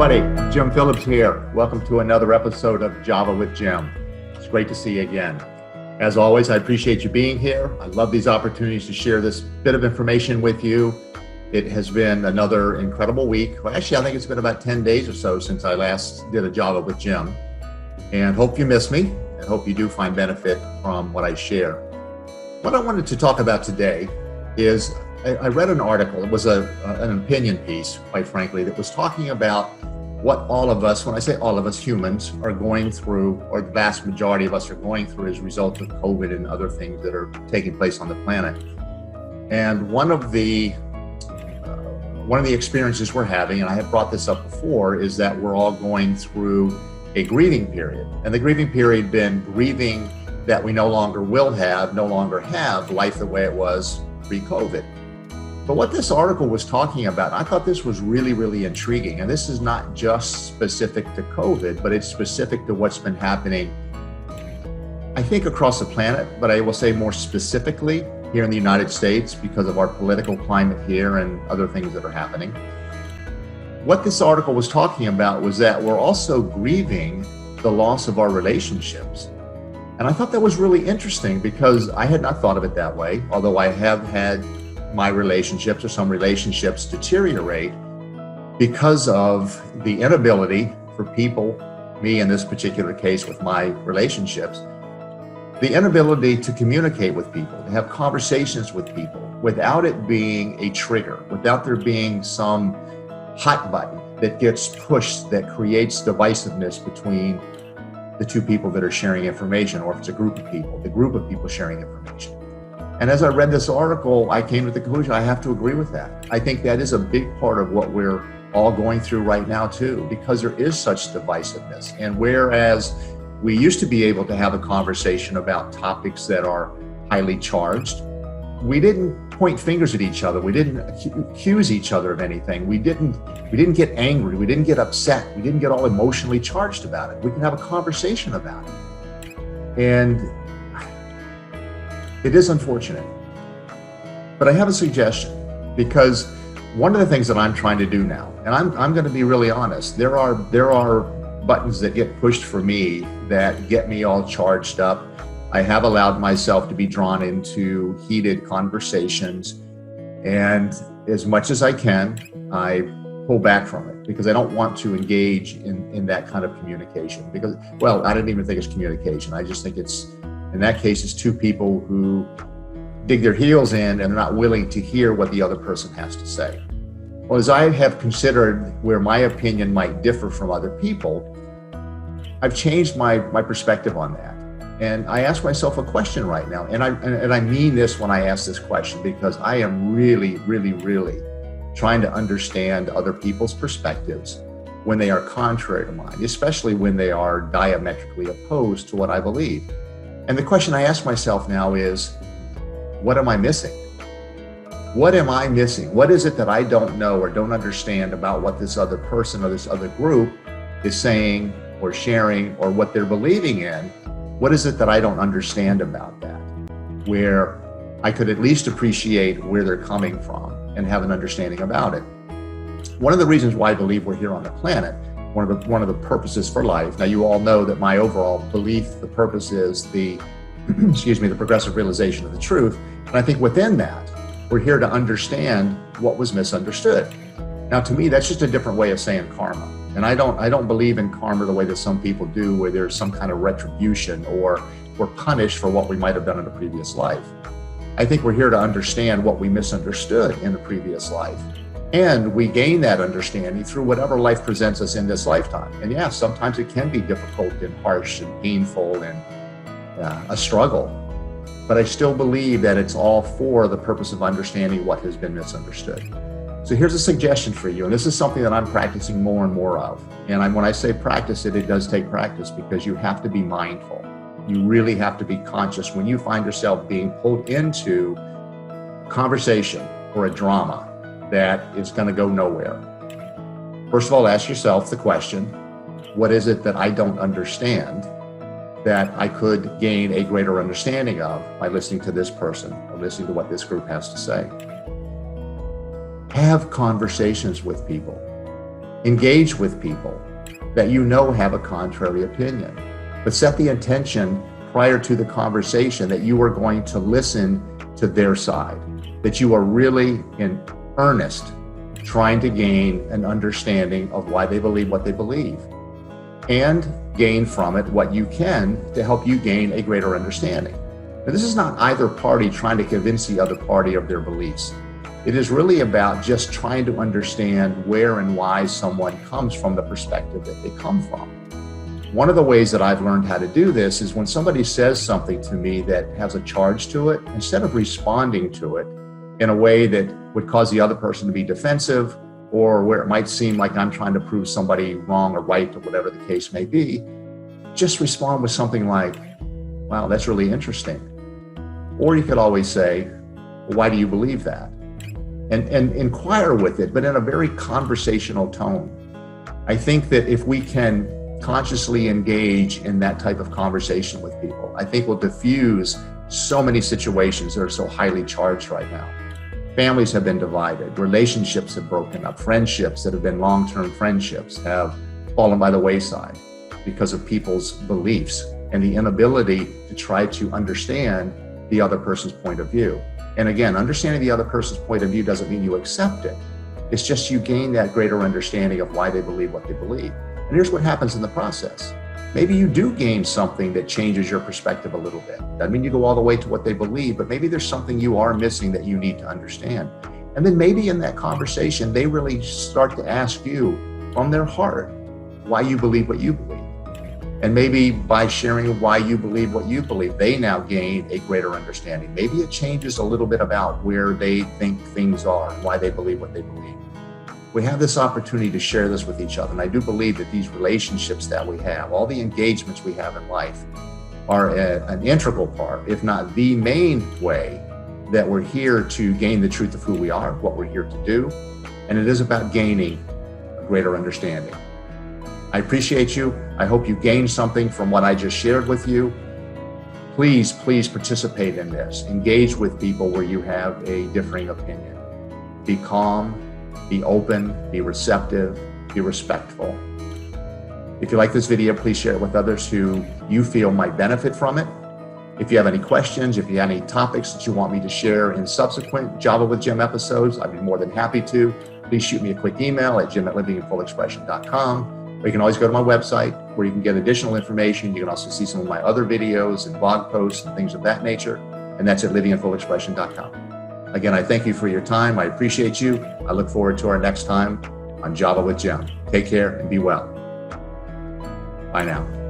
everybody. Jim Phillips here. Welcome to another episode of Java with Jim. It's great to see you again. As always, I appreciate you being here. I love these opportunities to share this bit of information with you. It has been another incredible week. Well, actually, I think it's been about 10 days or so since I last did a Java with Jim. And hope you miss me and hope you do find benefit from what I share. What I wanted to talk about today is I read an article. It was an opinion piece, quite frankly, that was talking about what all of us, when I say all of us humans, are going through, or the vast majority of us are going through as a result of COVID and other things that are taking place on the planet. And one of the experiences we're having, and I have brought this up before, is that we're all going through a grieving period. And the grieving period been grieving that we no longer have life the way it was pre-COVID. But what this article was talking about, I thought this was really, really intriguing. And this is not just specific to COVID, but it's specific to what's been happening, I think, across the planet, but I will say more specifically here in the United States because of our political climate here and other things that are happening. What this article was talking about was that we're also grieving the loss of our relationships. And I thought that was really interesting because I had not thought of it that way, although I have had my relationships or some relationships deteriorate because of the inability for people, me in this particular case with my relationships, the inability to communicate with people, to have conversations with people without it being a trigger, without there being some hot button that gets pushed that creates divisiveness between the two people that are sharing information, or if it's a group of people, the group of people sharing information. And as I read this article, I came to the conclusion I have to agree with that. I think that is a big part of what we're all going through right now too, because there is such divisiveness. And whereas we used to be able to have a conversation about topics that are highly charged, we didn't point fingers at each other. We didn't accuse each other of anything. We didn't get angry. We didn't get upset. We didn't get all emotionally charged about it. We could have a conversation about it. And it is unfortunate, but I have a suggestion, because one of the things that I'm trying to do now, and I'm going to be really honest, there are buttons that get pushed for me that get me all charged up. I have allowed myself to be drawn into heated conversations, and as much as I can, I pull back from it because I don't want to engage in that kind of communication. Because, well, I don't even think it's communication. I just think it's, in that case, it's two people who dig their heels in and are not willing to hear what the other person has to say. Well, as I have considered where my opinion might differ from other people, I've changed my perspective on that. And I ask myself a question right now, and I mean this when I ask this question, because I am really, really, really trying to understand other people's perspectives when they are contrary to mine, especially when they are diametrically opposed to what I believe. And the question I ask myself now is, what am I missing? What am I missing? What is it that I don't know or don't understand about what this other person or this other group is saying or sharing, or what they're believing in? What is it that I don't understand about that, where I could at least appreciate where they're coming from and have an understanding about it? One of the reasons why I believe we're here on the planet, one of the purposes for life. Now, you all know that my overall belief, the purpose is the progressive realization of the truth. And I think within that, we're here to understand what was misunderstood. Now, to me, that's just a different way of saying karma. And I don't believe in karma the way that some people do, where there's some kind of retribution or we're punished for what we might have done in a previous life. I think we're here to understand what we misunderstood in the previous life. And we gain that understanding through whatever life presents us in this lifetime. And yeah, sometimes it can be difficult and harsh and painful and a struggle. But I still believe that it's all for the purpose of understanding what has been misunderstood. So here's a suggestion for you. And this is something that I'm practicing more and more of. And when I say practice it, it does take practice, because you have to be mindful. You really have to be conscious when you find yourself being pulled into a conversation or a drama that is going to go nowhere. First of all, ask yourself the question, what is it that I don't understand that I could gain a greater understanding of by listening to this person or listening to what this group has to say? Have conversations with people. Engage with people that you know have a contrary opinion, but set the intention prior to the conversation that you are going to listen to their side, that you are really in earnest trying to gain an understanding of why they believe what they believe, and gain from it what you can to help you gain a greater understanding. Now, this is not either party trying to convince the other party of their beliefs. It is really about just trying to understand where and why someone comes from the perspective that they come from. One of the ways that I've learned how to do this is when somebody says something to me that has a charge to it, instead of responding to it in a way that would cause the other person to be defensive, or where it might seem like I'm trying to prove somebody wrong or right or whatever the case may be, just respond with something like, wow, that's really interesting. Or you could always say, well, why do you believe that? And inquire with it, but in a very conversational tone. I think that if we can consciously engage in that type of conversation with people, I think we'll diffuse so many situations that are so highly charged right now. Families have been divided, relationships have broken up, friendships that have been long-term friendships have fallen by the wayside because of people's beliefs and the inability to try to understand the other person's point of view. And again, understanding the other person's point of view doesn't mean you accept it. It's just you gain that greater understanding of why they believe what they believe. And here's what happens in the process. Maybe you do gain something that changes your perspective a little bit. Doesn't mean you go all the way to what they believe, but maybe there's something you are missing that you need to understand. And then maybe in that conversation, they really start to ask you from their heart why you believe what you believe. And maybe by sharing why you believe what you believe, they now gain a greater understanding. Maybe it changes a little bit about where they think things are and why they believe what they believe. We have this opportunity to share this with each other. And I do believe that these relationships that we have, all the engagements we have in life, are an integral part, if not the main way, that we're here to gain the truth of who we are, what we're here to do. And it is about gaining a greater understanding. I appreciate you. I hope you gained something from what I just shared with you. Please participate in this. Engage with people where you have a differing opinion. Be calm, be open, be receptive, be respectful. If you like this video, please share it with others who you feel might benefit from it. If you have any questions, if you have any topics that you want me to share in subsequent Java with Jim episodes, I'd be more than happy to. Please shoot me a quick email at jim@livinginfullexpression.com. Or you can always go to my website where you can get additional information. You can also see some of my other videos and blog posts and things of that nature. And that's at livinginfullexpression.com. Again, I thank you for your time. I appreciate you. I look forward to our next time on Java with Jim. Take care and be well. Bye now.